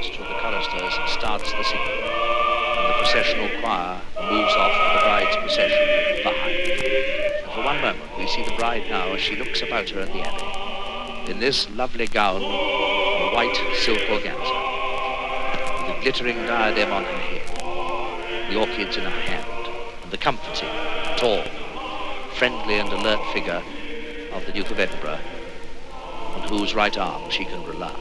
master of the choristers starts the singing, and the processional choir moves off with the bride's procession behind. And for one moment we see the bride now as she looks about her in the abbey, in this lovely gown of white silk organza, with a glittering diadem on her head, the orchids in her hand, and the comforting, tall, friendly and alert figure of the Duke of Edinburgh, on whose right arm she can rely.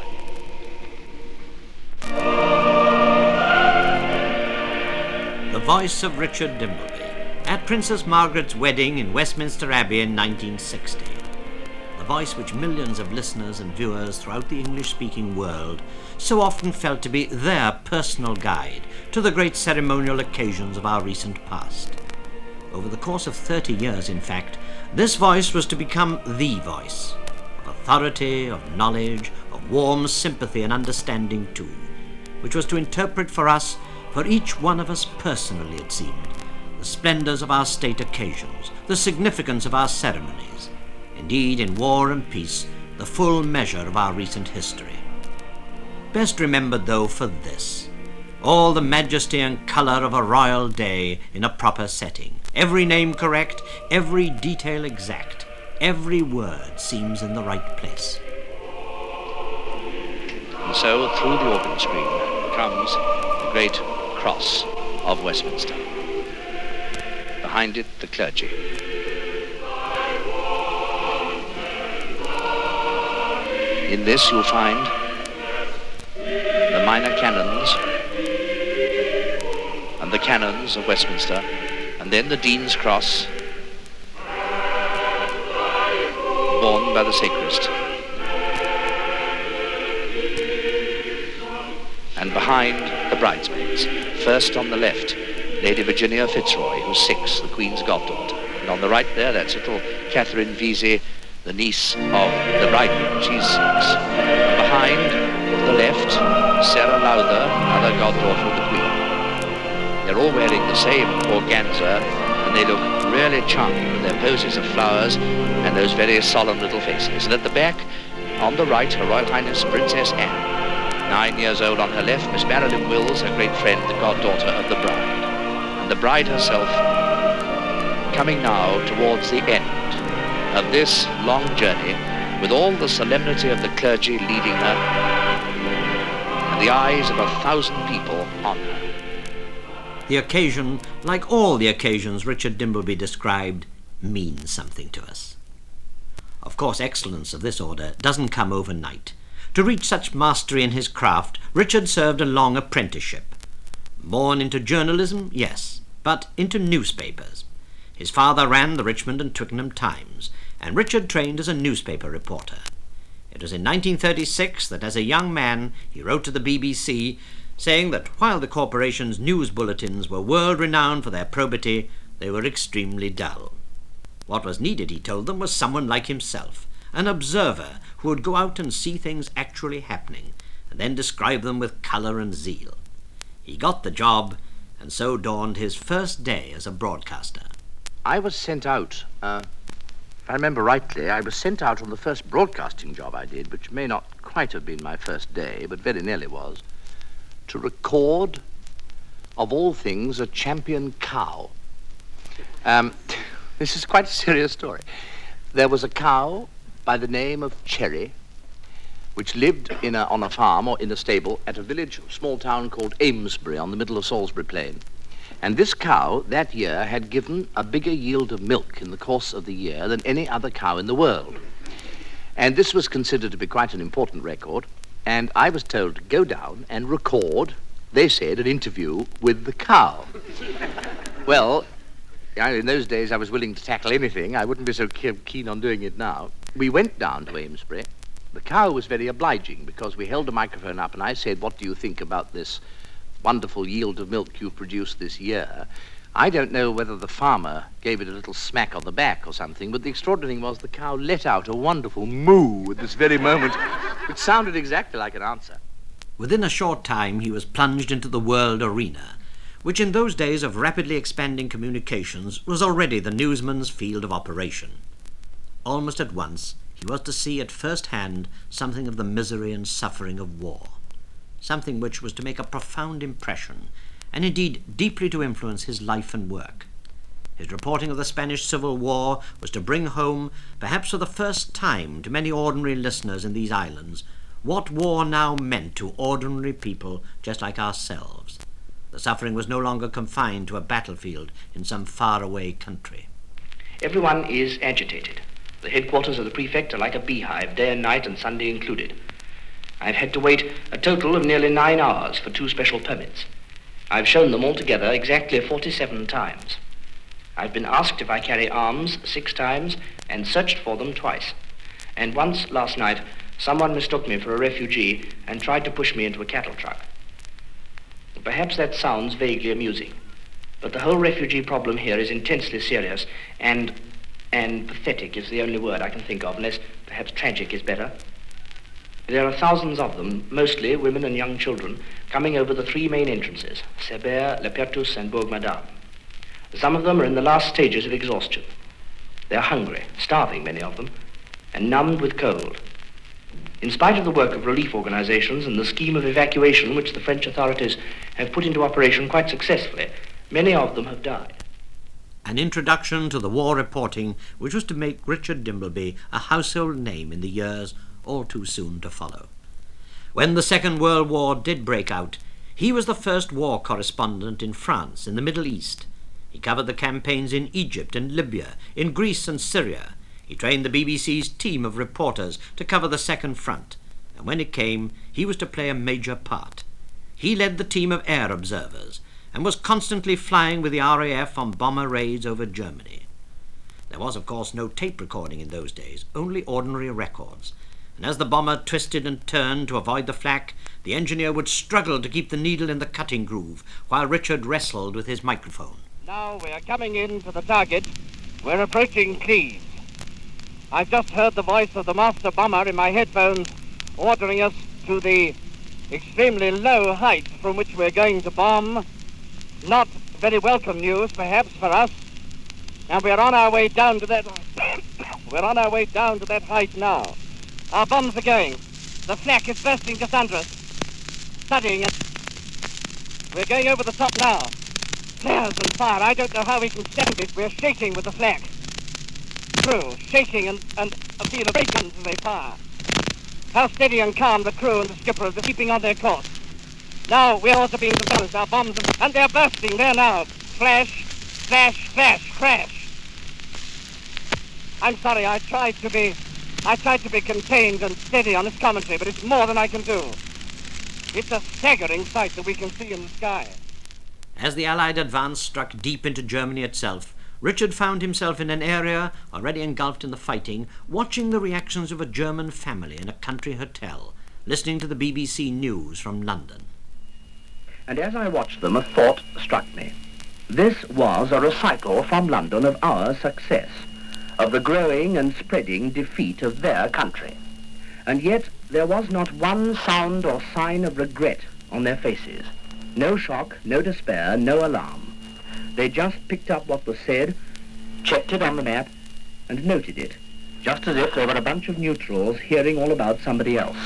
The voice of Richard Dimbleby at Princess Margaret's wedding in Westminster Abbey in 1960. The voice which millions of listeners and viewers throughout the English-speaking world so often felt to be their personal guide to the great ceremonial occasions of our recent past. Over the course of 30 years, in fact, this voice was to become the voice of authority, of knowledge, of warm sympathy and understanding too, which was to interpret for us, for each one of us personally it seemed, the splendours of our state occasions, the significance of our ceremonies, indeed in war and peace, the full measure of our recent history. Best remembered though for this, all the majesty and colour of a royal day in a proper setting, every name correct, every detail exact, every word seems in the right place. And so through the organ screen comes the great cross of Westminster. Behind it, the clergy. In this you'll find the minor canons and the canons of Westminster, and then the Dean's Cross, borne by the sacrist. And behind, the bridesmaids. First on the left, Lady Virginia Fitzroy, who's 6, the Queen's goddaughter. And on the right there, that's little Catherine Vesey, the niece of the bridegroom. She's 6. And behind, to the left, Sarah Lowther, another goddaughter of the Queen. They're all wearing the same organza, and they look really charming with their posies of flowers and those very solemn little faces. And at the back, on the right, Her Royal Highness Princess Anne. 9 years old on her left, Miss Marilyn Wills, her great friend, the goddaughter of the bride. And the bride herself coming now towards the end of this long journey, with all the solemnity of the clergy leading her, and the eyes of 1,000 people on her. The occasion, like all the occasions Richard Dimbleby described, means something to us. Of course, excellence of this order doesn't come overnight. To reach such mastery in his craft, Richard served a long apprenticeship. Born into journalism, yes, but into newspapers. His father ran the Richmond and Twickenham Times, and Richard trained as a newspaper reporter. It was in 1936 that as a young man he wrote to the BBC, saying that while the corporation's news bulletins were world-renowned for their probity, they were extremely dull. What was needed, he told them, was someone like himself, an observer who would go out and see things actually happening, and then describe them with colour and zeal. He got the job, and so dawned his first day as a broadcaster. I was sent out, if I remember rightly, I was sent out on the first broadcasting job I did, which may not quite have been my first day, but very nearly was, to record, of all things, a champion cow. This is quite a serious story. There was a cow by the name of Cherry, which lived on a farm or in a stable at a village, small town called Amesbury on the middle of Salisbury Plain. And this cow that year had given a bigger yield of milk in the course of the year than any other cow in the world. And this was considered to be quite an important record. And I was told to go down and record, they said, an interview with the cow. Well, in those days I was willing to tackle anything. I wouldn't be so keen on doing it now. We went down to Amesbury. The cow was very obliging because we held a microphone up and I said, what do you think about this wonderful yield of milk you've produced this year? I don't know whether the farmer gave it a little smack on the back or something, but the extraordinary thing was the cow let out a wonderful moo at this very moment, which sounded exactly like an answer. Within a short time he was plunged into the world arena, which in those days of rapidly expanding communications was already the newsman's field of operation. Almost at once he was to see at first hand something of the misery and suffering of war. something which was to make a profound impression, and indeed deeply to influence his life and work. His reporting of the Spanish Civil War was to bring home, perhaps for the first time to many ordinary listeners in these islands, what war now meant to ordinary people just like ourselves. The suffering was no longer confined to a battlefield in some faraway country. Everyone is agitated. The headquarters of the prefect are like a beehive, day and night and Sunday included. I've had to wait a total of nearly 9 hours for 2 special permits. I've shown them altogether exactly 47 times. I've been asked if I carry arms 6 times and searched for them twice. And once, last night, someone mistook me for a refugee and tried to push me into a cattle truck. Perhaps that sounds vaguely amusing, but the whole refugee problem here is intensely serious and pathetic is the only word I can think of, unless perhaps tragic is better. There are thousands of them, mostly women and young children, coming over the 3 main entrances, Cerbère, Le Pertus and Bourg-Madame. Some of them are in the last stages of exhaustion. They're hungry, starving, many of them, and numbed with cold. In spite of the work of relief organizations and the scheme of evacuation which the French authorities have put into operation quite successfully, many of them have died. An introduction to the war reporting which was to make Richard Dimbleby a household name in the years all too soon to follow. When the Second World War did break out, he was the first war correspondent in France, in the Middle East. He covered the campaigns in Egypt and Libya, in Greece and Syria. He trained the BBC's team of reporters to cover the Second Front, and when it came, he was to play a major part. He led the team of air observers and was constantly flying with the RAF on bomber raids over Germany. There was, of course, no tape recording in those days, only ordinary records, and as the bomber twisted and turned to avoid the flak, the engineer would struggle to keep the needle in the cutting groove while Richard wrestled with his microphone. Now we are coming in to the target. We're approaching Cleves. I've just heard the voice of the master bomber in my headphones ordering us to the extremely low height from which we're going to bomb. Not very welcome news, perhaps, for us. And we're on our way down to that... we're on our way down to that height now. Our bombs are going. The flak is bursting just under us. Studying it. We're going over the top now. Flares and fire. I don't know how we can stand it. We're shaking with the flak. Crew shaking and feel the break guns as they fire. How steady and calm the crew and the skippers are keeping on their course. Now we're also being surprised. Our bombs and they're bursting there now. Flash, flash, flash, crash. I'm sorry. I tried to be contained and steady on this commentary, but it's more than I can do. It's a staggering sight that we can see in the sky. As the Allied advance struck deep into Germany itself, Richard found himself in an area already engulfed in the fighting, watching the reactions of a German family in a country hotel, listening to the BBC News from London. And as I watched them, a thought struck me. This was a recital from London of our success, of the growing and spreading defeat of their country. And yet there was not one sound or sign of regret on their faces. No shock, no despair, no alarm. They just picked up what was said, checked it on the map, and noted it, just as if they were a bunch of neutrals hearing all about somebody else.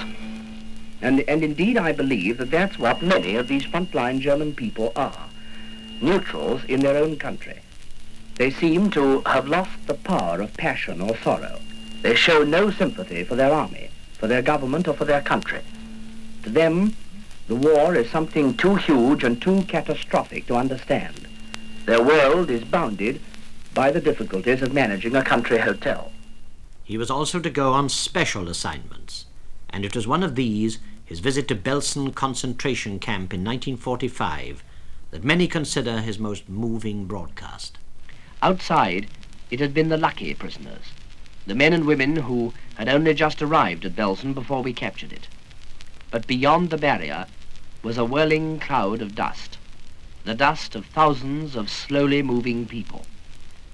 And indeed I believe that that's what many of these frontline German people are, neutrals in their own country. They seem to have lost the power of passion or sorrow. They show no sympathy for their army, for their government, or for their country. To them, the war is something too huge and too catastrophic to understand. Their world is bounded by the difficulties of managing a country hotel. He was also to go on special assignments, and it was one of these, his visit to Belsen concentration camp in 1945, that many consider his most moving broadcast. Outside, it had been the lucky prisoners, the men and women who had only just arrived at Belsen before we captured it. But beyond the barrier was a whirling cloud of dust, the dust of thousands of slowly moving people,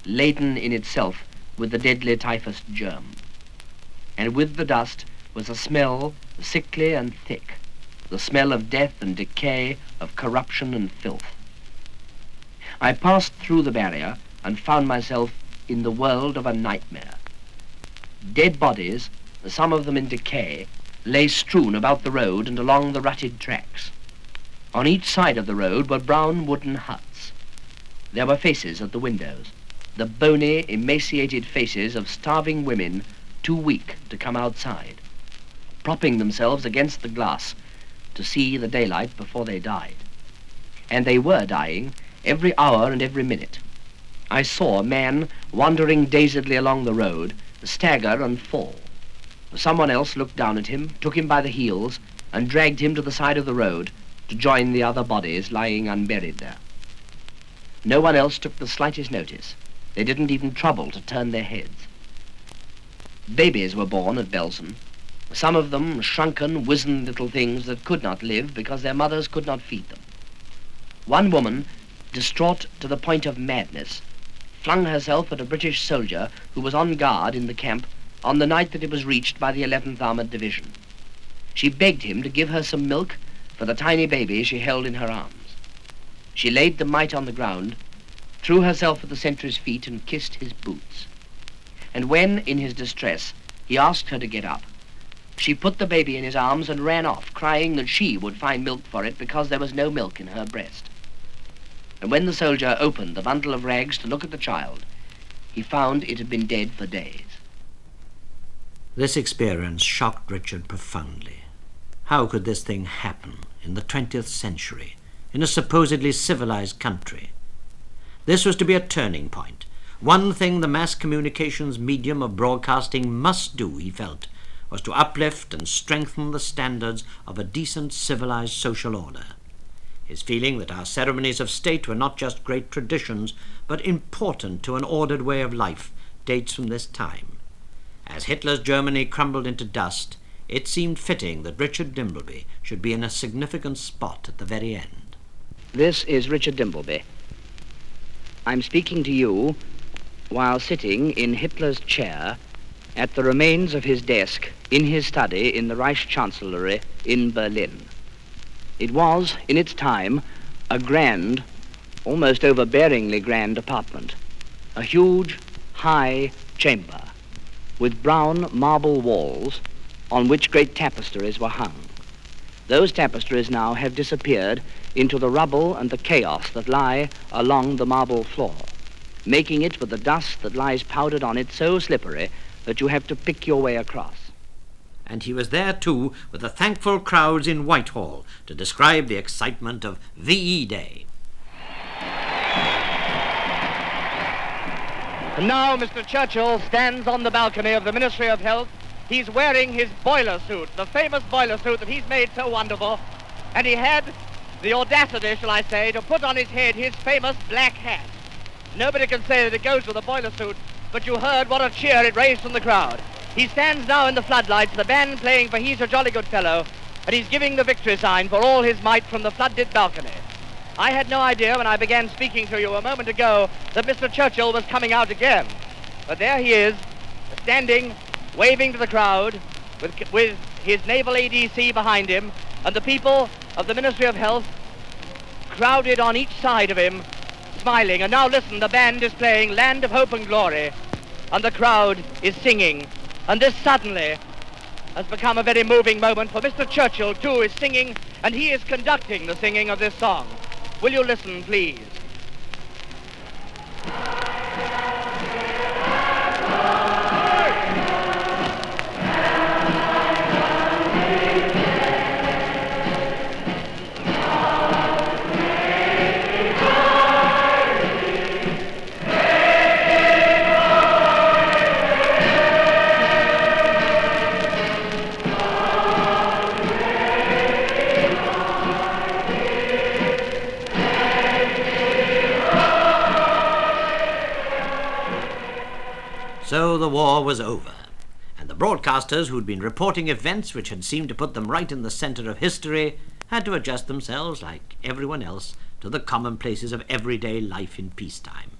laden in itself with the deadly typhus germ. And with the dust was a smell sickly and thick, the smell of death and decay, of corruption and filth. I passed through the barrier and found myself in the world of a nightmare. Dead bodies, some of them in decay, lay strewn about the road and along the rutted tracks. On each side of the road were brown wooden huts. There were faces at the windows, the bony, emaciated faces of starving women too weak to come outside, propping themselves against the glass to see the daylight before they died. And they were dying every hour and every minute. I saw a man wandering dazedly along the road, stagger and fall. Someone else looked down at him, took him by the heels, and dragged him to the side of the road to join the other bodies lying unburied there. No one else took the slightest notice. They didn't even trouble to turn their heads. Babies were born at Belsen, some of them shrunken, wizened little things that could not live because their mothers could not feed them. One woman, distraught to the point of madness, flung herself at a British soldier who was on guard in the camp on the night that it was reached by the 11th Armoured Division. She begged him to give her some milk for the tiny baby she held in her arms. She laid the mite on the ground, threw herself at the sentry's feet and kissed his boots. And when, in his distress, he asked her to get up, she put the baby in his arms and ran off, crying that she would find milk for it because there was no milk in her breast. And when the soldier opened the bundle of rags to look at the child, he found it had been dead for days. This experience shocked Richard profoundly. How could this thing happen in the 20th century, in a supposedly civilized country? This was to be a turning point. One thing the mass communications medium of broadcasting must do, he felt, was to uplift and strengthen the standards of a decent, civilized social order. His feeling that our ceremonies of state were not just great traditions, but important to an ordered way of life, dates from this time. As Hitler's Germany crumbled into dust, it seemed fitting that Richard Dimbleby should be in a significant spot at the very end. This is Richard Dimbleby. I'm speaking to you while sitting in Hitler's chair at the remains of his desk in his study in the Reich Chancellery in Berlin. It was, in its time, a grand, almost overbearingly grand apartment, a huge, high chamber with brown marble walls on which great tapestries were hung. Those tapestries now have disappeared into the rubble and the chaos that lie along the marble floor, making it, with the dust that lies powdered on it, so slippery that you have to pick your way across. And he was there too, with the thankful crowds in Whitehall, to describe the excitement of VE Day. And now Mr. Churchill stands on the balcony of the Ministry of Health. He's wearing his boiler suit, the famous boiler suit that he's made so wonderful. And he had the audacity, shall I say, to put on his head his famous black hat. Nobody can say that it goes with a boiler suit, but you heard what a cheer it raised from the crowd. He stands now in the floodlights, the band playing for He's a Jolly Good Fellow, and he's giving the victory sign for all his might from the floodlit balcony. I had no idea when I began speaking to you a moment ago that Mr. Churchill was coming out again. But there he is, standing, waving to the crowd, with his naval ADC behind him, and the people of the Ministry of Health crowded on each side of him, smiling. And now listen, the band is playing Land of Hope and Glory, and the crowd is singing. And this suddenly has become a very moving moment, for Mr. Churchill too is singing, and he is conducting the singing of this song. Will you listen, please? So the war was over, and the broadcasters who'd been reporting events which had seemed to put them right in the centre of history had to adjust themselves, like everyone else, to the commonplaces of everyday life in peacetime.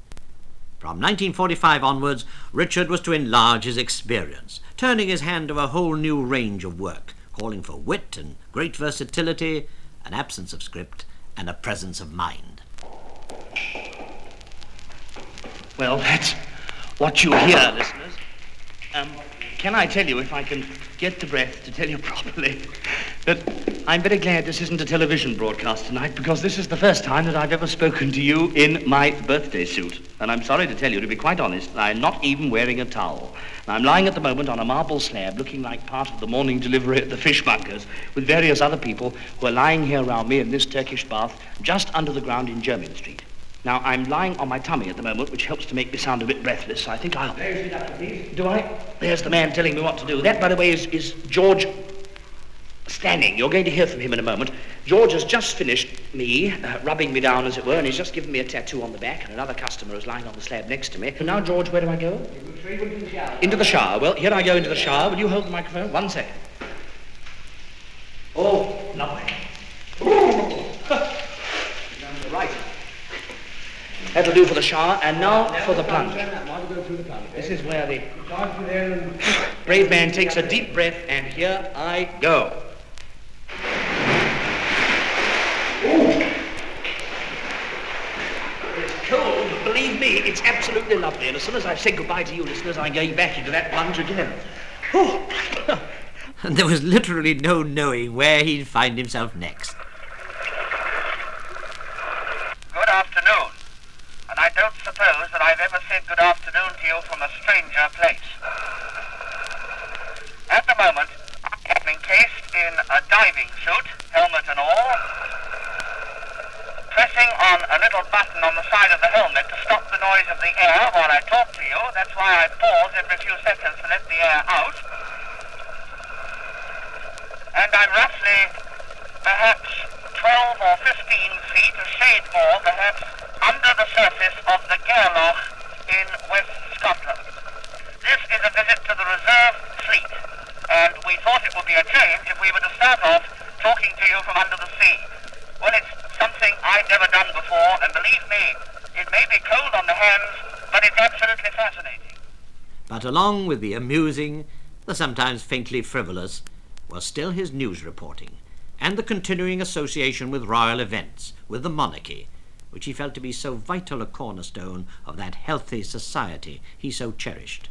From 1945 onwards, Richard was to enlarge his experience, turning his hand to a whole new range of work, calling for wit and great versatility, an absence of script, and a presence of mind. Well, that's what you hear, listeners. can I tell you, if I can get the breath to tell you properly, that I'm very glad this isn't a television broadcast tonight, because this is the first time that I've ever spoken to you in my birthday suit. And I'm sorry to tell you, to be quite honest, I'm not even wearing a towel. I'm lying at the moment on a marble slab, looking like part of the morning delivery at the fishmonger's, with various other people who are lying here around me in this Turkish bath, just under the ground in Jermyn Street. Now, I'm lying on my tummy at the moment, which helps to make me sound a bit breathless. I think I'll... Raise it up, please. Do I? There's the man telling me what to do. That, by the way, is George Stanning. You're going to hear from him in a moment. George has just finished me, rubbing me down, as it were, and he's just given me a tattoo on the back, and another customer is lying on the slab next to me. And now, George, where do I go? Into the shower. Into the shower. Well, here I go into the shower. Will you hold the microphone? 1 second. Oh, lovely. Down to the right. That'll do for the shower, and now for the plunge. This is where the brave man takes a deep breath, and here I go. It's cold, but believe me, it's absolutely lovely. And as soon as I've said goodbye to you listeners, I'm going back into that plunge again. And there was literally no knowing where he'd find himself next. Good afternoon. And I don't suppose that I've ever said good afternoon to you from a stranger place. At the moment, I'm encased in a diving suit, helmet and all, pressing on a little button on the side of the helmet to stop the noise of the air while I talk to you. That's why I pause every few seconds to let the air out. And I'm roughly perhaps 12 or 15 feet, a shade more perhaps, under the surface of the Gairloch in West Scotland. This is a visit to the reserve fleet, and we thought it would be a change if we were to start off talking to you from under the sea. Well, it's something I've never done before, and believe me, it may be cold on the hands, but it's absolutely fascinating. But along with the amusing, the sometimes faintly frivolous, was still his news reporting, and the continuing association with royal events, with the monarchy, which he felt to be so vital a cornerstone of that healthy society he so cherished.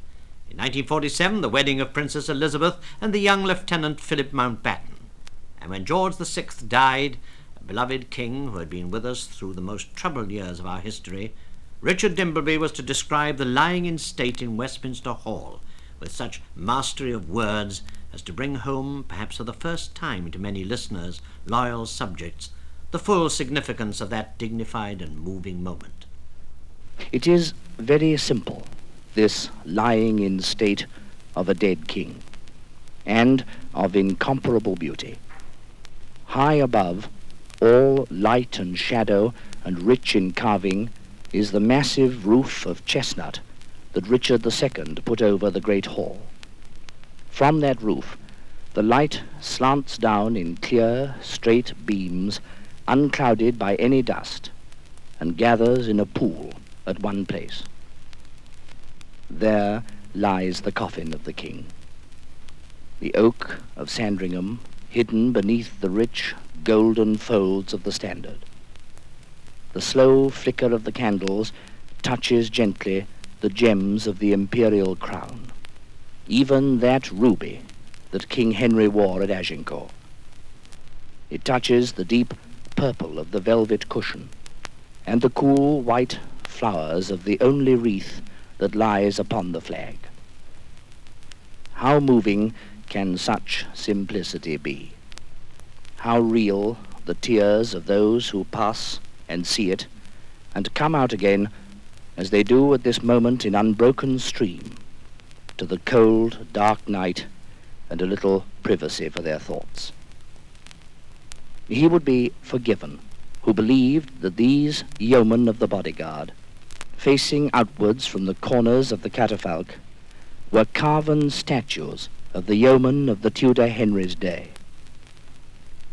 In 1947, the wedding of Princess Elizabeth and the young Lieutenant Philip Mountbatten. And when George VI died, a beloved king who had been with us through the most troubled years of our history, Richard Dimbleby was to describe the lying in state in Westminster Hall with such mastery of words as to bring home, perhaps for the first time to many listeners, loyal subjects, the full significance of that dignified and moving moment. It is very simple, this lying in state of a dead king, and of incomparable beauty. High above all light and shadow and rich in carving is the massive roof of chestnut that Richard II put over the great hall. From that roof, the light slants down in clear, straight beams, unclouded by any dust, and gathers in a pool at one place. There lies the coffin of the king. The oak of Sandringham, hidden beneath the rich, golden folds of the standard. The slow flicker of the candles touches gently the gems of the imperial crown, even that ruby that King Henry wore at Agincourt. It touches the deep purple of the velvet cushion and the cool white flowers of the only wreath that lies upon the flag. How moving can such simplicity be? How real the tears of those who pass and see it and come out again, as they do at this moment in unbroken stream, to the cold, dark night and a little privacy for their thoughts. He would be forgiven who believed that these yeomen of the bodyguard, facing outwards from the corners of the catafalque, were carven statues of the yeomen of the Tudor Henry's day.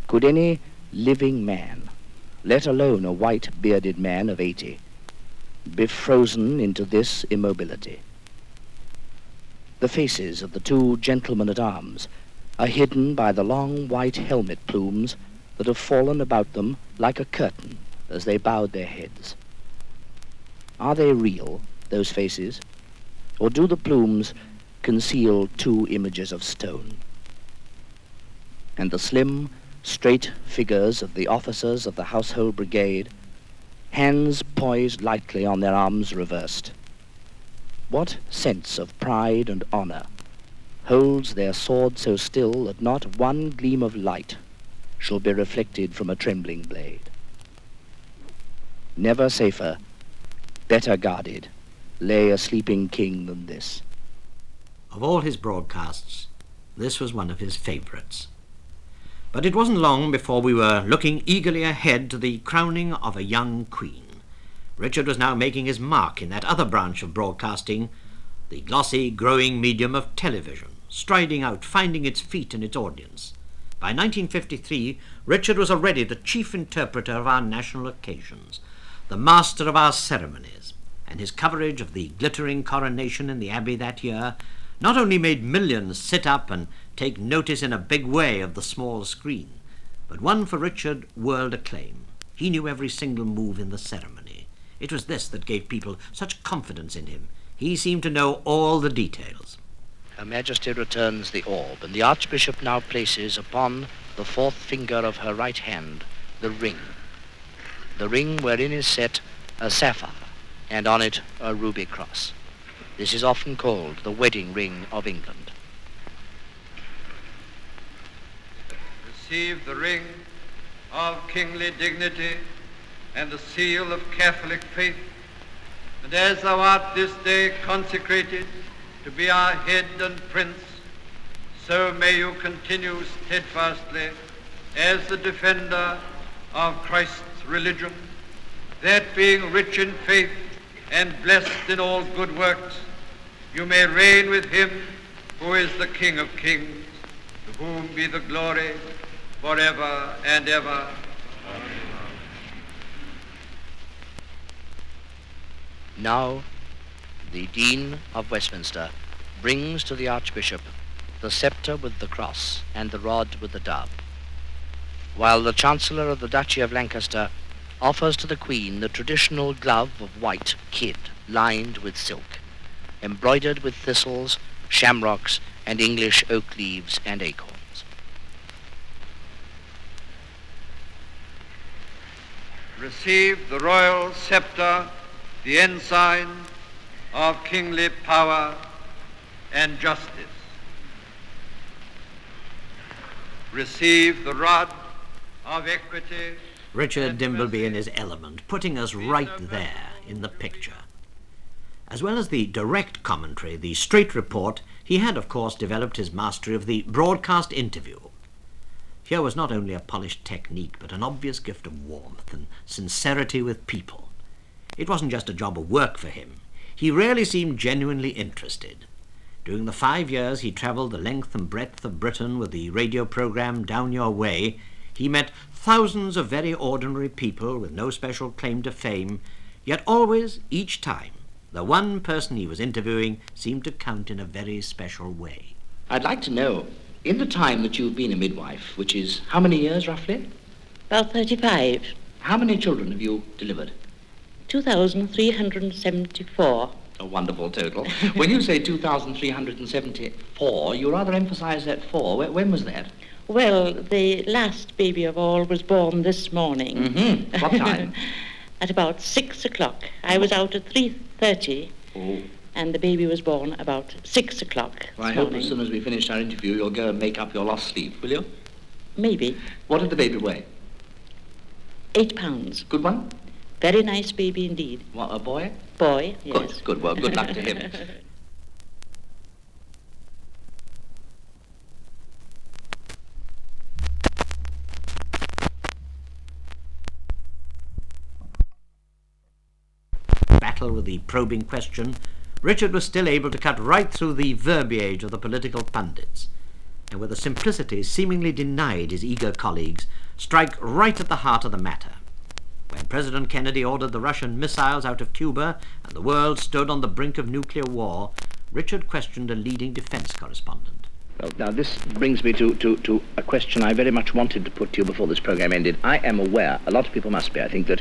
Could any living man, let alone a white bearded man of 80, be frozen into this immobility? The faces of the two gentlemen at arms are hidden by the long white helmet plumes that have fallen about them like a curtain as they bowed their heads. Are they real, those faces, or do the plumes conceal two images of stone. And the slim, straight figures of the officers of the household brigade, hands poised lightly on their arms reversed. What sense of pride and honor holds their sword so still that not one gleam of light shall be reflected from a trembling blade? Never safer, better guarded, lay a sleeping king than this. Of all his broadcasts, this was one of his favourites. But it wasn't long before we were looking eagerly ahead to the crowning of a young queen. Richard was now making his mark in that other branch of broadcasting, the glossy, growing medium of television, striding out, finding its feet and its audience. By 1953, Richard was already the chief interpreter of our national occasions, the master of our ceremonies, and his coverage of the glittering coronation in the Abbey that year not only made millions sit up and take notice in a big way of the small screen, but won for Richard world acclaim. He knew every single move in the ceremony. It was this that gave people such confidence in him. He seemed to know all the details. Her Majesty returns the orb, and the Archbishop now places upon the fourth finger of her right hand the ring wherein is set a sapphire, and on it a ruby cross. This is often called the wedding ring of England. Receive the ring of kingly dignity and the seal of Catholic faith, and as thou art this day consecrated to be our head and prince, so may you continue steadfastly as the defender of Christ's religion, that being rich in faith and blessed in all good works, you may reign with him who is the King of kings, to whom be the glory forever and ever. Amen. Now, the Dean of Westminster brings to the Archbishop the sceptre with the cross and the rod with the dove, while the Chancellor of the Duchy of Lancaster offers to the Queen the traditional glove of white kid lined with silk, embroidered with thistles, shamrocks, and English oak leaves and acorns. Receive the royal scepter, the ensign of kingly power and justice. Receive the rod of equity. Richard Dimbleby in his element, putting us right there in the picture. As well as the direct commentary, the straight report, he had, of course, developed his mastery of the broadcast interview. Here was not only a polished technique, but an obvious gift of warmth and sincerity with people. It wasn't just a job of work for him. He rarely seemed genuinely interested. During the 5 years he travelled the length and breadth of Britain with the radio programme Down Your Way, he met thousands of very ordinary people with no special claim to fame, yet always, each time, the one person he was interviewing seemed to count in a very special way. I'd like to know, in the time that you've been a midwife, which is how many years roughly? About 35. How many children have you delivered? 2,374. A wonderful total. When you say 2,374, you rather emphasize that 4. When was that? Well, the last baby of all was born this morning. Mm-hmm. What time? At about 6 o'clock. I was out at 3:30. Oh. And the baby was born about 6 o'clock Well, I this hope morning. as soon as we finish our interview, you'll go and make up your lost sleep, will you? Maybe. What did the baby weigh? 8 pounds. Good one? Very nice baby indeed. What, a boy? Boy, yes. Good. Well, good luck to him. Battle with the probing question, Richard was still able to cut right through the verbiage of the political pundits, and with a simplicity seemingly denied his eager colleagues, strike right at the heart of the matter. When President Kennedy ordered the Russian missiles out of Cuba and the world stood on the brink of nuclear war, Richard questioned a leading defense correspondent. Well, now, this brings me to a question I very much wanted to put to you before this program ended. I am aware, a lot of people must be, I think, that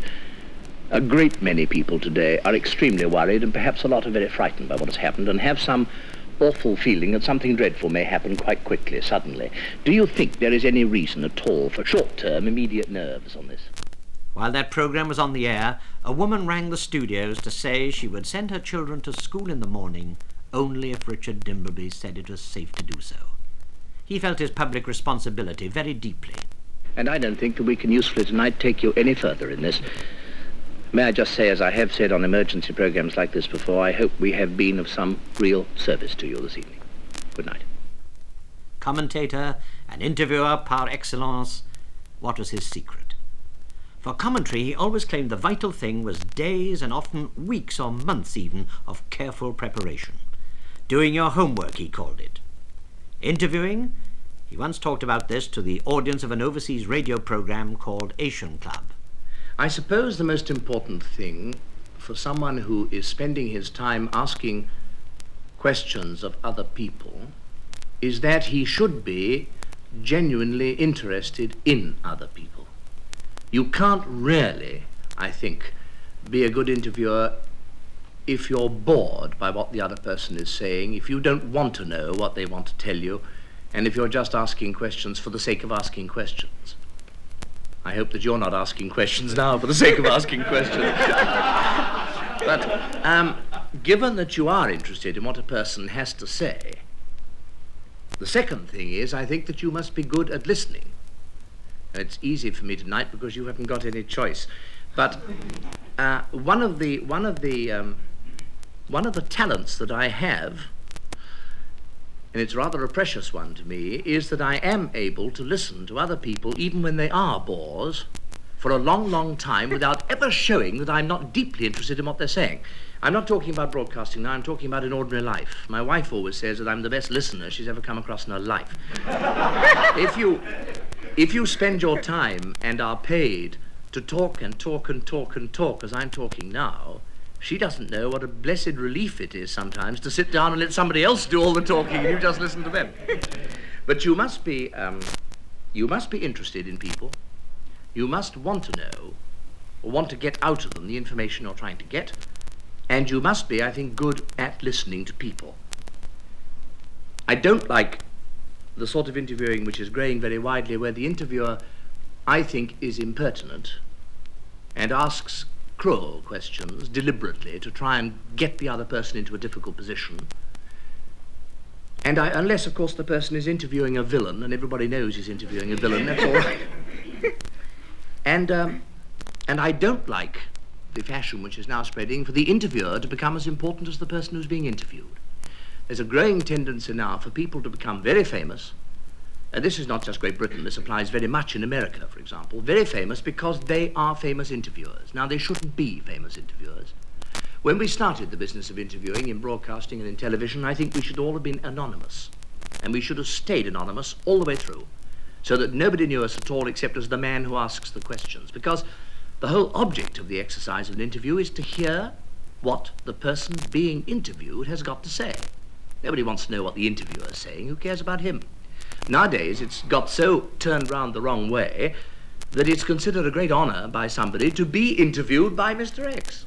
a great many people today are extremely worried and perhaps a lot are very frightened by what has happened and have some awful feeling that something dreadful may happen quite quickly, suddenly. Do you think there is any reason at all for short-term, immediate nerves on this? While that programme was on the air, a woman rang the studios to say she would send her children to school in the morning only if Richard Dimbleby said it was safe to do so. He felt his public responsibility very deeply. And I don't think that we can usefully tonight take you any further in this. May I just say, as I have said on emergency programmes like this before, I hope we have been of some real service to you this evening. Good night. Commentator and interviewer par excellence, what was his secret? For commentary, he always claimed the vital thing was days and often weeks or months even of careful preparation. Doing your homework, he called it. Interviewing, he once talked about this to the audience of an overseas radio programme called Asian Club. I suppose the most important thing for someone who is spending his time asking questions of other people is that he should be genuinely interested in other people. You can't really, I think, be a good interviewer if you're bored by what the other person is saying, if you don't want to know what they want to tell you, and if you're just asking questions for the sake of asking questions. I hope that you're not asking questions now for the sake of asking questions. But given that you are interested in what a person has to say, the second thing is, I think that you must be good at listening. And it's easy for me tonight because you haven't got any choice. But one of the talents that I have, and it's rather a precious one to me, is that I am able to listen to other people even when they are bores for a long, long time without ever showing that I'm not deeply interested in what they're saying. I'm not talking about broadcasting now, I'm talking about in ordinary life. My wife always says that I'm the best listener she's ever come across in her life. If you spend your time and are paid to talk and talk and talk and talk as I'm talking now, she doesn't know what a blessed relief it is sometimes to sit down and let somebody else do all the talking and you just listen to them. But you must be interested in people. You must want to know, or want to get out of them the information you're trying to get, and you must be, I think, good at listening to people. I don't like the sort of interviewing which is growing very widely, where the interviewer, I think, is impertinent and asks cruel questions deliberately to try and get the other person into a difficult position. And unless, of course, the person is interviewing a villain, and everybody knows he's interviewing a villain, that's all right. And I don't like the fashion which is now spreading for the interviewer to become as important as the person who's being interviewed. There's a growing tendency now for people to become very famous, and this is not just Great Britain, this applies very much in America, for example, very famous because they are famous interviewers. Now, they shouldn't be famous interviewers. When we started the business of interviewing in broadcasting and in television, I think we should all have been anonymous, and we should have stayed anonymous all the way through, so that nobody knew us at all except as the man who asks the questions, because the whole object of the exercise of an interview is to hear what the person being interviewed has got to say. Nobody wants to know what the interviewer is saying. Who cares about him? Nowadays, it's got so turned round the wrong way that it's considered a great honor by somebody to be interviewed by Mr. X.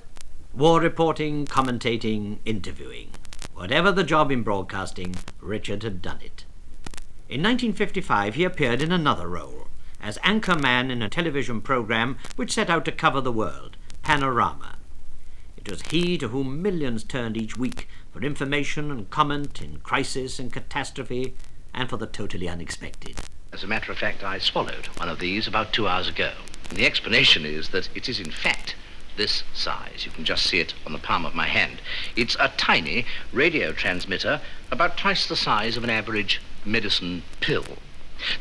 War reporting, commentating, interviewing. Whatever the job in broadcasting, Richard had done it. In 1955, he appeared in another role, as anchor man in a television program which set out to cover the world, Panorama. It was he to whom millions turned each week for information and comment in crisis and catastrophe, and for the totally unexpected. As a matter of fact, I swallowed one of these about 2 hours ago. And the explanation is that it is in fact this size. You can just see it on the palm of my hand. It's a tiny radio transmitter about twice the size of an average medicine pill.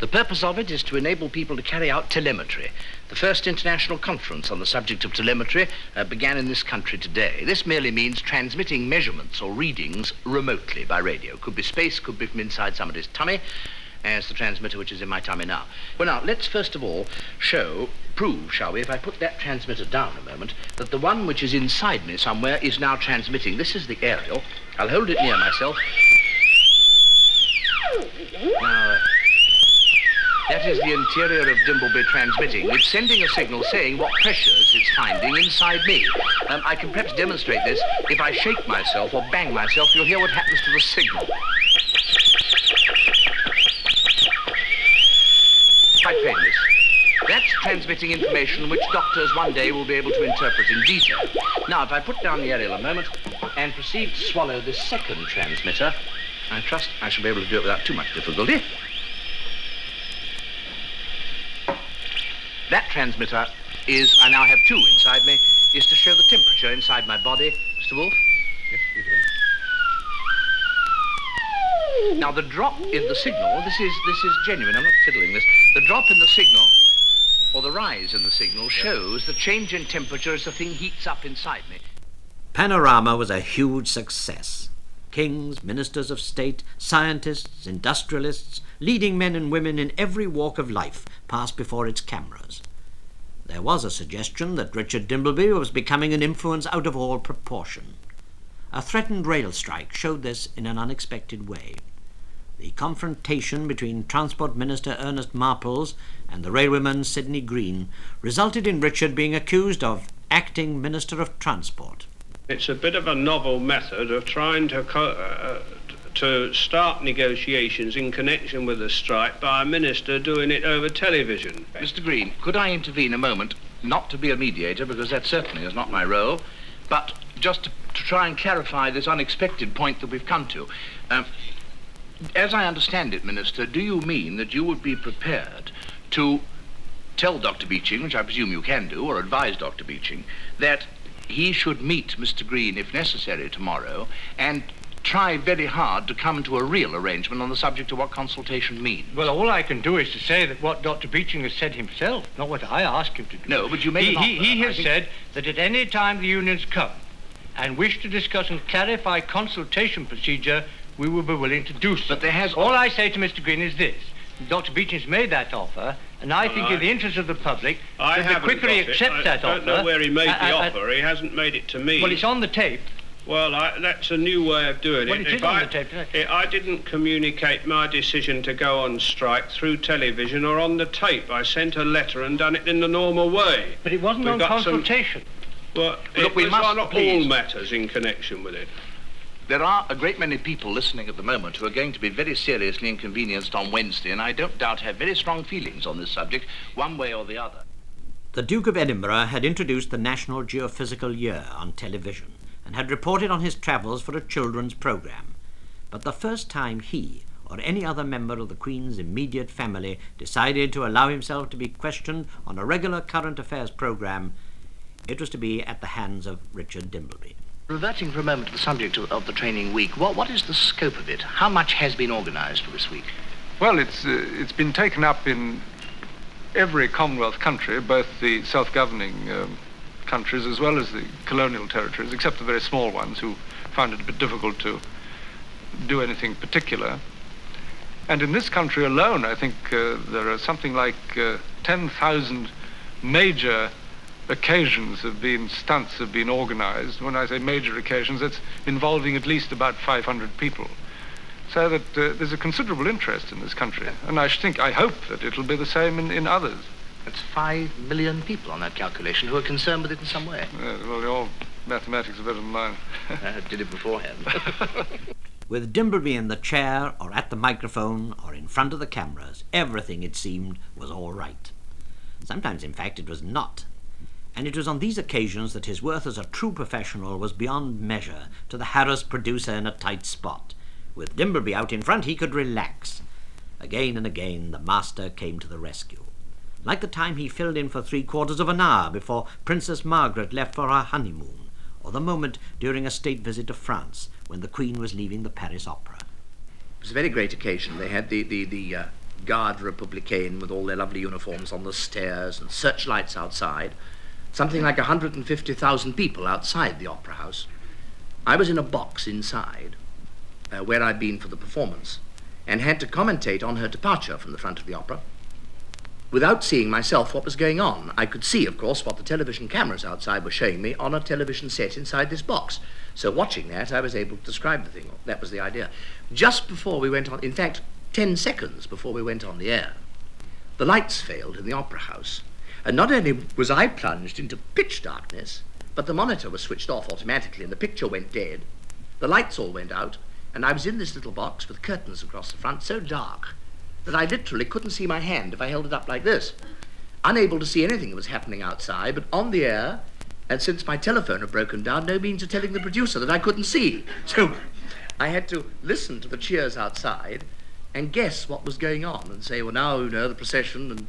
The purpose of it is to enable people to carry out telemetry. The first international conference on the subject of telemetry began in this country today. This merely means transmitting measurements or readings remotely by radio. Could be space, could be from inside somebody's tummy, as the transmitter which is in my tummy now. Well, now, let's first of all prove, shall we, if I put that transmitter down a moment, that the one which is inside me somewhere is now transmitting. This is the aerial. I'll hold it near myself. Now, That is the interior of Dimbleby transmitting. It's sending a signal saying what pressures it's finding inside me. I can perhaps demonstrate this. If I shake myself or bang myself, you'll hear what happens to the signal. Quite painless. That's transmitting information which doctors one day will be able to interpret in detail. Now, if I put down the aerial a moment and proceed to swallow this second transmitter, I trust I shall be able to do it without too much difficulty. That transmitter is, I now have two inside me, is to show the temperature inside my body. Mr. Wolfe? Yes, you do. Now, the drop in the signal, this is genuine, I'm not fiddling this. The drop in the signal, or the rise in the signal, shows the change in temperature as the thing heats up inside me. Panorama was a huge success. Kings, ministers of state, scientists, industrialists, leading men and women in every walk of life passed before its cameras. There was a suggestion that Richard Dimbleby was becoming an influence out of all proportion. A threatened rail strike showed this in an unexpected way. The confrontation between Transport Minister Ernest Marples and the railwayman Sidney Green resulted in Richard being accused of acting Minister of Transport. It's a bit of a novel method of trying to start negotiations in connection with a strike by a minister doing it over television. Mr. Green, could I intervene a moment, not to be a mediator, because that certainly is not my role, but just to try and clarify this unexpected point that we've come to. As I understand it, Minister, do you mean that you would be prepared to tell Dr. Beeching, which I presume you can do, or advise Dr. Beeching, that he should meet Mr. Green, if necessary, tomorrow, and try very hard to come to a real arrangement on the subject of what consultation means? Well, all I can do is to say that what Dr. Beeching has said himself, not what I asked him to do. No, but you made an offer. He has said that at any time the unions come and wish to discuss and clarify consultation procedure, we will be willing to do so. But there has... All I say to Mr. Green is this. Dr. Beeching's made that offer, and I think in the interest of the public, that the quicker he accepts that offer... I don't know where he made the offer. He hasn't made it to me. Well, it's on the tape. Well, that's a new way of doing it. Well, it is on the tape, isn't it? I didn't communicate my decision to go on strike through television or on the tape. I sent a letter and done it in the normal way. But it wasn't on consultation. Well, look, we must on all matters in connection with it. There are a great many people listening at the moment who are going to be very seriously inconvenienced on Wednesday, and I don't doubt have very strong feelings on this subject, one way or the other. The Duke of Edinburgh had introduced the National Geophysical Year on television and had reported on his travels for a children's programme. But the first time he, or any other member of the Queen's immediate family, decided to allow himself to be questioned on a regular current affairs programme, it was to be at the hands of Richard Dimbleby. Reverting for a moment to the subject of the training week, what is the scope of it? How much has been organised for this week? Well, it's been taken up in every Commonwealth country, both the self-governing countries as well as the colonial territories, except the very small ones who found it a bit difficult to do anything particular. And in this country alone, I think there are something like 10,000 major stunts have been organized. When I say major occasions, it's involving at least about 500 people. So that there's a considerable interest in this country. And I hope that it'll be the same in others. That's 5 million people on that calculation who are concerned with it in some way. Well, your mathematics are better than mine. I did it beforehand. With Dimbleby in the chair, or at the microphone, or in front of the cameras, everything, it seemed, was all right. Sometimes, in fact, it was not. And it was on these occasions that his worth as a true professional was beyond measure to the harassed producer in a tight spot. With Dimbleby out in front, he could relax. Again and again, the master came to the rescue. Like the time he filled in for 3/4 of an hour before Princess Margaret left for her honeymoon, or the moment during a state visit to France when the Queen was leaving the Paris Opera. It was a very great occasion. They had the Garde Républicaine with all their lovely uniforms on the stairs and searchlights outside. Something like 150,000 people outside the Opera House. I was in a box inside, where I'd been for the performance, and had to commentate on her departure from the front of the opera. Without seeing myself what was going on, I could see, of course, what the television cameras outside were showing me on a television set inside this box. So watching that, I was able to describe the thing. That was the idea. Just before we went on, in fact, 10 seconds before we went on the air, the lights failed in the opera house. And not only was I plunged into pitch darkness, but the monitor was switched off automatically and the picture went dead. The lights all went out, and I was in this little box with curtains across the front, so dark that I literally couldn't see my hand if I held it up like this. Unable to see anything that was happening outside, but on the air, and since my telephone had broken down, no means of telling the producer that I couldn't see. So I had to listen to the cheers outside and guess what was going on and say, well, now, you know, the procession, and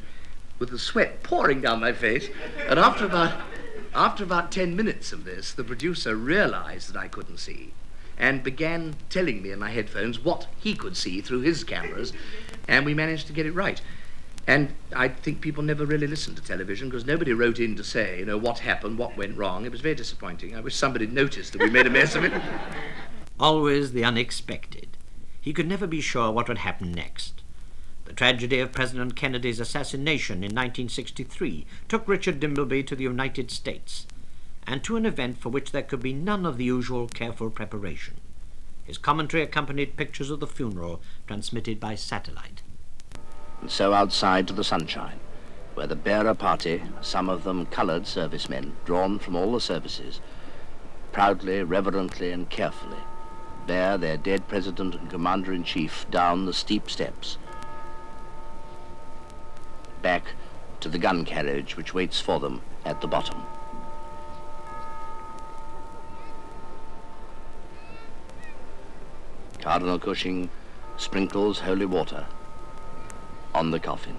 with the sweat pouring down my face. And after about 10 minutes of this, the producer realized that I couldn't see and began telling me in my headphones what he could see through his cameras, and we managed to get it right. And I think people never really listened to television because nobody wrote in to say, you know, what happened, what went wrong. It was very disappointing. I wish somebody noticed that we made a mess of it. Always the unexpected. He could never be sure what would happen next. The tragedy of President Kennedy's assassination in 1963 took Richard Dimbleby to the United States, and to an event for which there could be none of the usual careful preparation. His commentary accompanied pictures of the funeral transmitted by satellite. And so outside to the sunshine, where the bearer party, some of them coloured servicemen, drawn from all the services, proudly, reverently and carefully, bear their dead president and commander-in-chief down the steep steps, back to the gun carriage which waits for them at the bottom. Cardinal Cushing sprinkles holy water on the coffin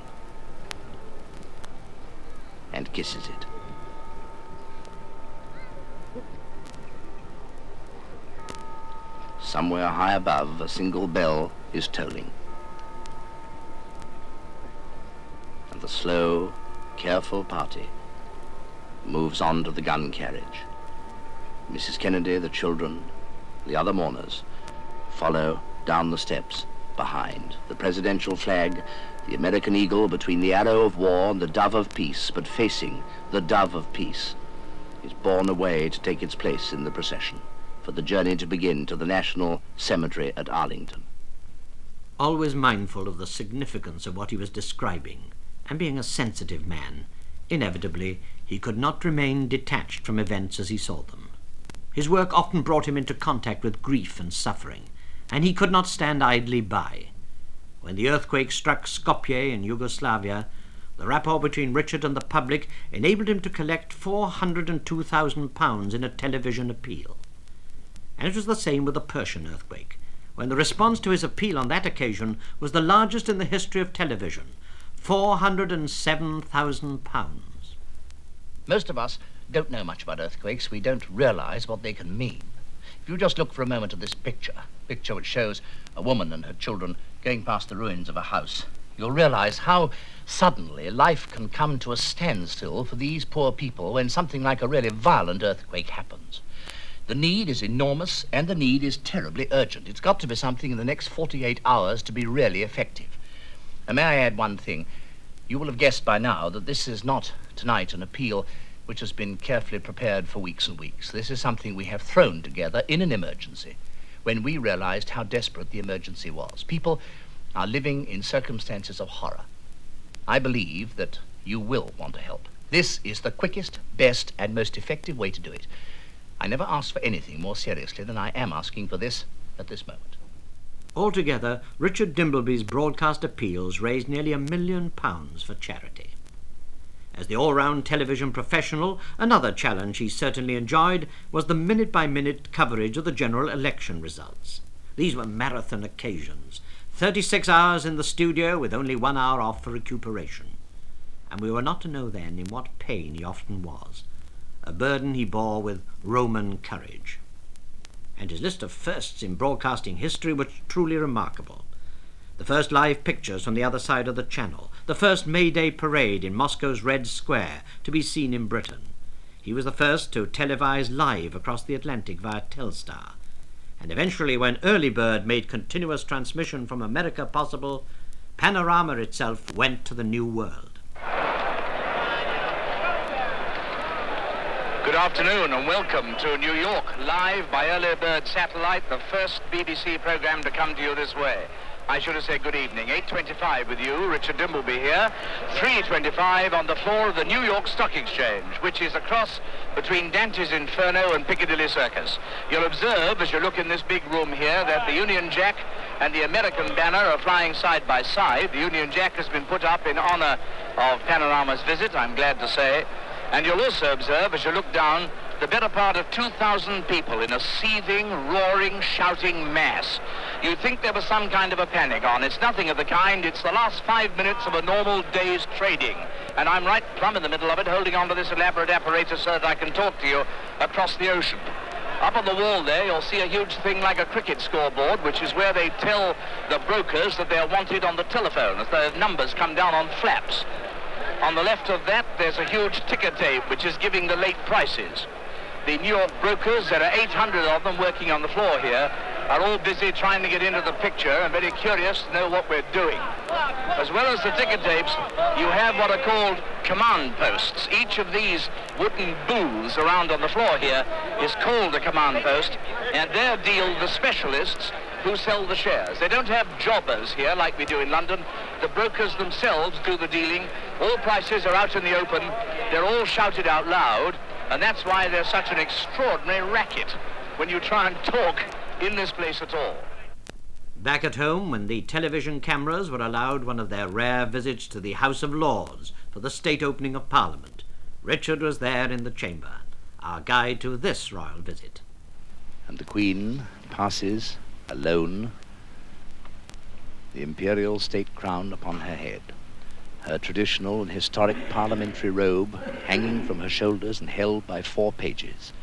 and kisses it. Somewhere high above, a single bell is tolling. And the slow, careful party moves on to the gun carriage. Mrs. Kennedy, the children, the other mourners follow down the steps behind. The presidential flag, the American eagle between the arrow of war and the dove of peace, but facing the dove of peace, is borne away to take its place in the procession, for the journey to begin to the National Cemetery at Arlington. Always mindful of the significance of what he was describing, and being a sensitive man, inevitably he could not remain detached from events as he saw them. His work often brought him into contact with grief and suffering, and he could not stand idly by. When the earthquake struck Skopje in Yugoslavia, the rapport between Richard and the public enabled him to collect £402,000 in a television appeal. And it was the same with the Persian earthquake, when the response to his appeal on that occasion was the largest in the history of television, £407,000. Most of us don't know much about earthquakes. We don't realize what they can mean. If you just look for a moment at this picture which shows a woman and her children going past the ruins of a house, you'll realize how suddenly life can come to a standstill for these poor people when something like a really violent earthquake happens. The need is enormous, and the need is terribly urgent. It's got to be something in the next 48 hours to be really effective. And may I add one thing? You will have guessed by now that this is not tonight an appeal which has been carefully prepared for weeks and weeks. This is something we have thrown together in an emergency when we realized how desperate the emergency was. People are living in circumstances of horror. I believe that you will want to help. This is the quickest, best, and most effective way to do it. I never asked for anything more seriously than I am asking for this at this moment. Altogether, Richard Dimbleby's broadcast appeals raised nearly £1 million for charity. As the all-round television professional, another challenge he certainly enjoyed was the minute-by-minute coverage of the general election results. These were marathon occasions, 36 hours in the studio with only 1 hour off for recuperation. And we were not to know then in what pain he often was, a burden he bore with Roman courage. And his list of firsts in broadcasting history was truly remarkable. The first live pictures from the other side of the Channel, the first May Day parade in Moscow's Red Square to be seen in Britain. He was the first to televise live across the Atlantic via Telstar. And eventually, when Early Bird made continuous transmission from America possible, Panorama itself went to the New World. Good afternoon and welcome to New York, live by Early Bird satellite, the first BBC programme to come to you this way. I should have said good evening. 8:25 with you, Richard Dimbleby here. 3:25 on the floor of the New York Stock Exchange, which is a cross between Dante's Inferno and Piccadilly Circus. You'll observe, as you look in this big room here, that the Union Jack and the American banner are flying side by side. The Union Jack has been put up in honor of Panorama's visit, I'm glad to say. And you'll also observe, as you look down, the better part of 2,000 people in a seething, roaring, shouting mass. You'd think there was some kind of a panic on. It's nothing of the kind. It's the last 5 minutes of a normal day's trading. And I'm right plumb in the middle of it, holding on to this elaborate apparatus so that I can talk to you across the ocean. Up on the wall there, you'll see a huge thing like a cricket scoreboard, which is where they tell the brokers that they're wanted on the telephone, as the numbers come down on flaps. On the left of that, there's a huge ticker tape, which is giving the late prices. The New York brokers, there are 800 of them working on the floor here, are all busy trying to get into the picture and very curious to know what we're doing. As well as the ticker tapes, you have what are called command posts. Each of these wooden booths around on the floor here is called a command post, and there deal the specialists who sell the shares. They don't have jobbers here like we do in London. The brokers themselves do the dealing. All prices are out in the open. They're all shouted out loud. And that's why there's such an extraordinary racket when you try and talk in this place at all. Back at home, when the television cameras were allowed one of their rare visits to the House of Lords for the state opening of Parliament, Richard was there in the chamber, our guide to this royal visit. And the Queen passes alone, the imperial state crown upon her head. Her traditional and historic parliamentary robe hanging from her shoulders and held by 4 pages.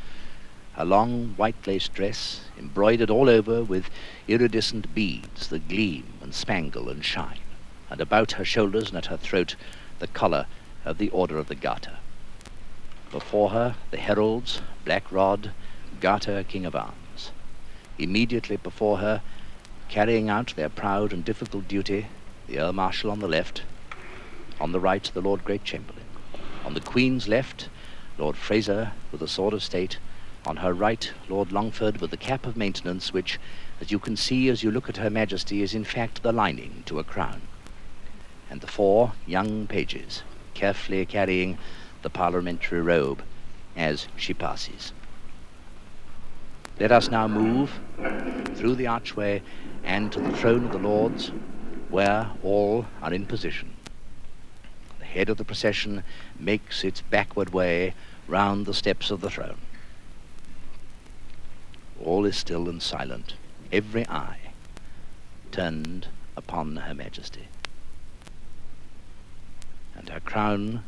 Her long white lace dress embroidered all over with iridescent beads that gleam and spangle and shine, and about her shoulders and at her throat the collar of the Order of the Garter. Before her the heralds, Black Rod, Garter, King of Arms. Immediately before her, carrying out their proud and difficult duty, the Earl Marshal on the left. On the right, the Lord Great Chamberlain. On the Queen's left, Lord Fraser with the Sword of State. On her right, Lord Longford with the cap of maintenance, which, as you can see as you look at Her Majesty, is in fact the lining to a crown. And the 4 young pages, carefully carrying the parliamentary robe as she passes. Let us now move through the archway and to the throne of the Lords, where all are in position. The head of the procession makes its backward way round the steps of the throne. All is still and silent, every eye turned upon Her Majesty. And her crown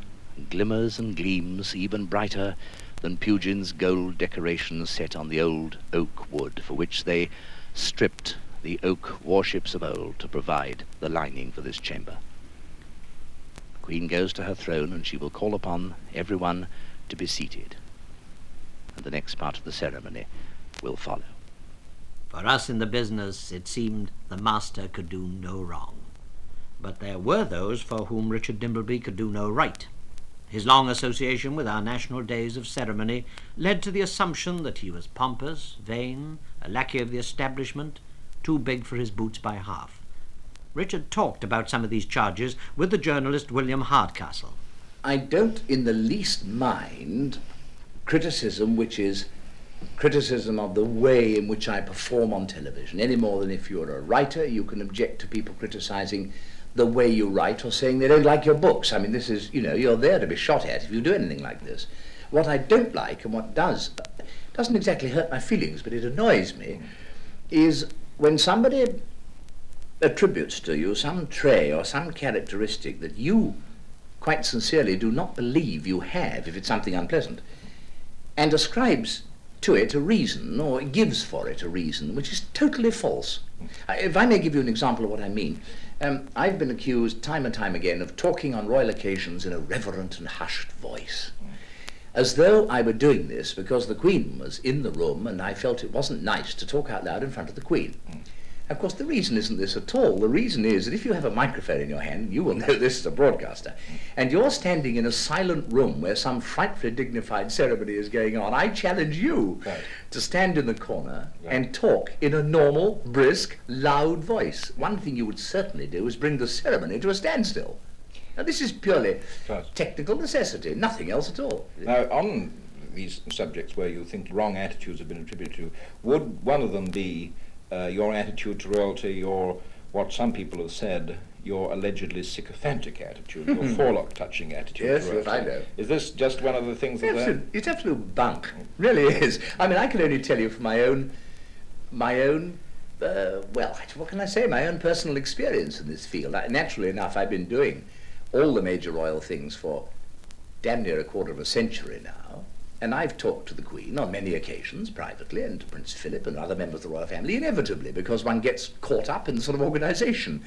glimmers and gleams even brighter than Pugin's gold decorations set on the old oak wood, for which they stripped the oak warships of old to provide the lining for this chamber. The Queen goes to her throne, and she will call upon everyone to be seated. And the next part of the ceremony will follow. For us in the business, it seemed the master could do no wrong. But there were those for whom Richard Dimbleby could do no right. His long association with our national days of ceremony led to the assumption that he was pompous, vain, a lackey of the establishment, too big for his boots by half. Richard talked about some of these charges with the journalist William Hardcastle. I don't in the least mind criticism which is criticism of the way in which I perform on television, any more than if you're a writer, you can object to people criticizing the way you write or saying they don't like your books. I mean, this is, you're there to be shot at if you do anything like this. What I don't like, and what doesn't exactly hurt my feelings, but it annoys me, is when somebody attributes to you some trait or some characteristic that you quite sincerely do not believe you have, if it's something unpleasant, and ascribes to it a reason, or gives for it a reason, which is totally false. If I may give you an example of what I mean, I've been accused time and time again of talking on royal occasions in a reverent and hushed voice, as though I were doing this because the Queen was in the room and I felt it wasn't nice to talk out loud in front of the Queen. Of course, the reason isn't this at all. The reason is that if you have a microphone in your hand, you will know this as a broadcaster, and you're standing in a silent room where some frightfully dignified ceremony is going on, I challenge you to stand in the corner and talk in a normal, brisk, loud voice. One thing you would certainly do is bring the ceremony to a standstill. Now, this is purely technical necessity, nothing else at all. Now, on these subjects where you think wrong attitudes have been attributed to, would one of them be your attitude to royalty, or what some people have said, your allegedly sycophantic attitude, your forelock-touching attitude to royalty? Yes, I know. Is this just one of the things that... It's absolute bunk, really is. I mean, I can only tell you from my own, well, what can I say, my own personal experience in this field. Naturally enough, I've been doing all the major royal things for damn near a quarter of a century now. And I've talked to the Queen on many occasions, privately, and to Prince Philip and other members of the royal family, inevitably, because one gets caught up in the sort of organisation.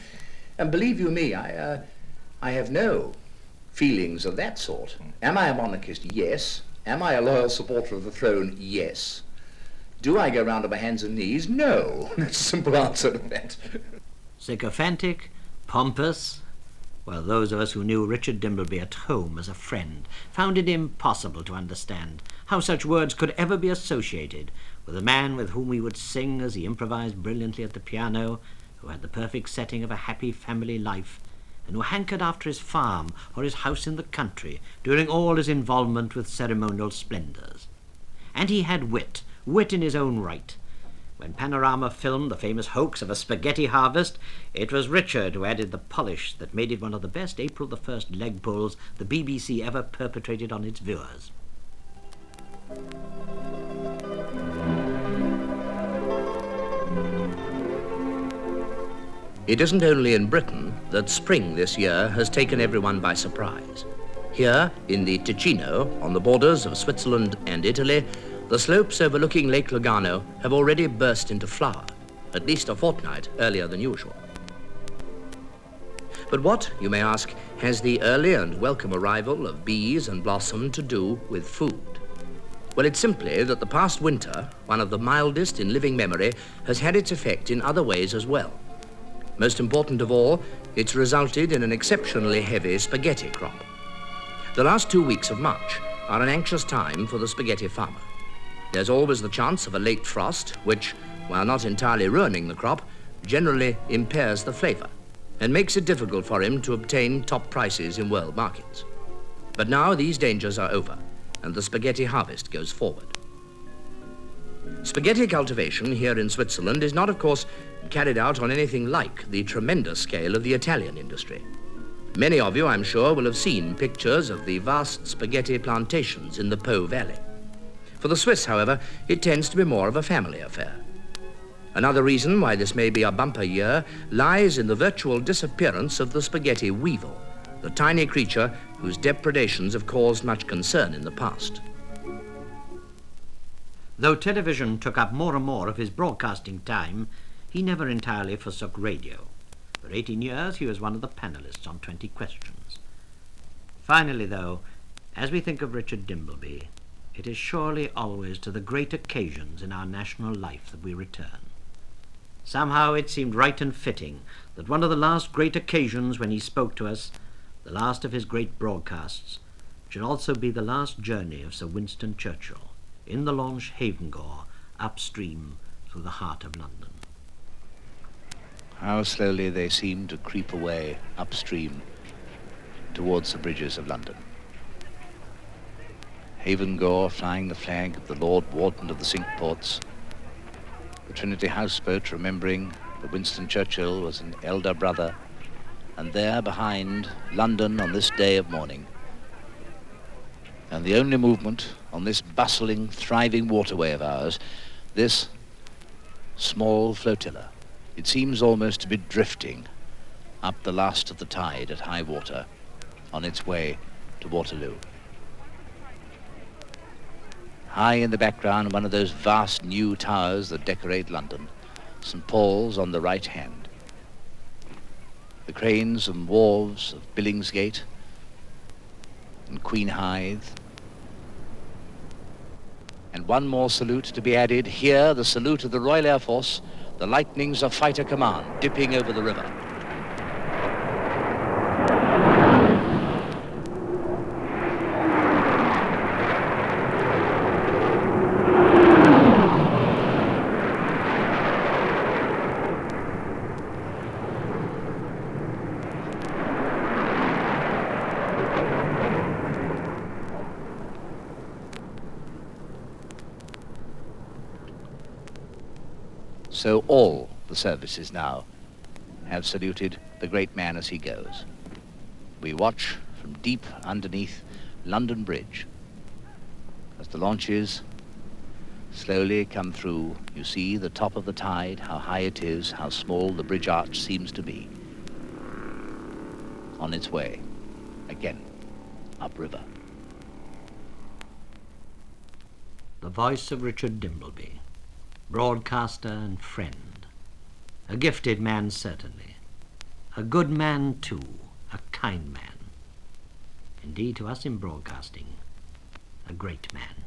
And believe you me, I have no feelings of that sort. Am I a monarchist? Yes. Am I a loyal supporter of the throne? Yes. Do I go round on my hands and knees? No. That's a simple answer to that. Sycophantic, pompous. Well, those of us who knew Richard Dimbleby at home as a friend found it impossible to understand how such words could ever be associated with a man with whom we would sing as he improvised brilliantly at the piano, who had the perfect setting of a happy family life, and who hankered after his farm or his house in the country during all his involvement with ceremonial splendours. And he had wit in his own right. When Panorama filmed the famous hoax of a spaghetti harvest, it was Richard who added the polish that made it one of the best April the 1st leg pulls the BBC ever perpetrated on its viewers. It isn't only in Britain that spring this year has taken everyone by surprise. Here, in the Ticino, on the borders of Switzerland and Italy, the slopes overlooking Lake Lugano have already burst into flower, at least a fortnight earlier than usual. But what, you may ask, has the early and welcome arrival of bees and blossom to do with food? Well, it's simply that the past winter, one of the mildest in living memory, has had its effect in other ways as well. Most important of all, it's resulted in an exceptionally heavy spaghetti crop. The last 2 weeks of March are an anxious time for the spaghetti farmer. There's always the chance of a late frost, which, while not entirely ruining the crop, generally impairs the flavour and makes it difficult for him to obtain top prices in world markets. But now these dangers are over, and the spaghetti harvest goes forward. Spaghetti cultivation here in Switzerland is not, of course, carried out on anything like the tremendous scale of the Italian industry. Many of you, I'm sure, will have seen pictures of the vast spaghetti plantations in the Po Valley. For the Swiss, however, it tends to be more of a family affair. Another reason why this may be a bumper year lies in the virtual disappearance of the spaghetti weevil, the tiny creature whose depredations have caused much concern in the past. Though television took up more and more of his broadcasting time, he never entirely forsook radio. For 18 years, he was one of the panelists on 20 Questions. Finally, though, as we think of Richard Dimbleby, it is surely always to the great occasions in our national life that we return. Somehow it seemed right and fitting that one of the last great occasions when he spoke to us, the last of his great broadcasts, should also be the last journey of Sir Winston Churchill in the launch Havengore upstream through the heart of London. How slowly they seem to creep away upstream towards the bridges of London. Havengore flying the flag of the Lord Warden of the Cinque Ports. The Trinity houseboat remembering that Winston Churchill was an elder brother. And there behind, London on this day of mourning. And the only movement on this bustling, thriving waterway of ours, this small flotilla. It seems almost to be drifting up the last of the tide at high water on its way to Waterloo. High in the background, one of those vast new towers that decorate London, St. Paul's on the right hand. The cranes and wharves of Billingsgate and Queen Hithe. And one more salute to be added here, the salute of the Royal Air Force, the the lightnings of Fighter Command dipping over the river. So all the services now have saluted the great man as he goes. We watch from deep underneath London Bridge as the launches slowly come through. You see the top of the tide, how high it is, how small the bridge arch seems to be, on its way again upriver. The voice of Richard Dimbleby, broadcaster and friend, a gifted man certainly, a good man too, a kind man, indeed to us in broadcasting, a great man.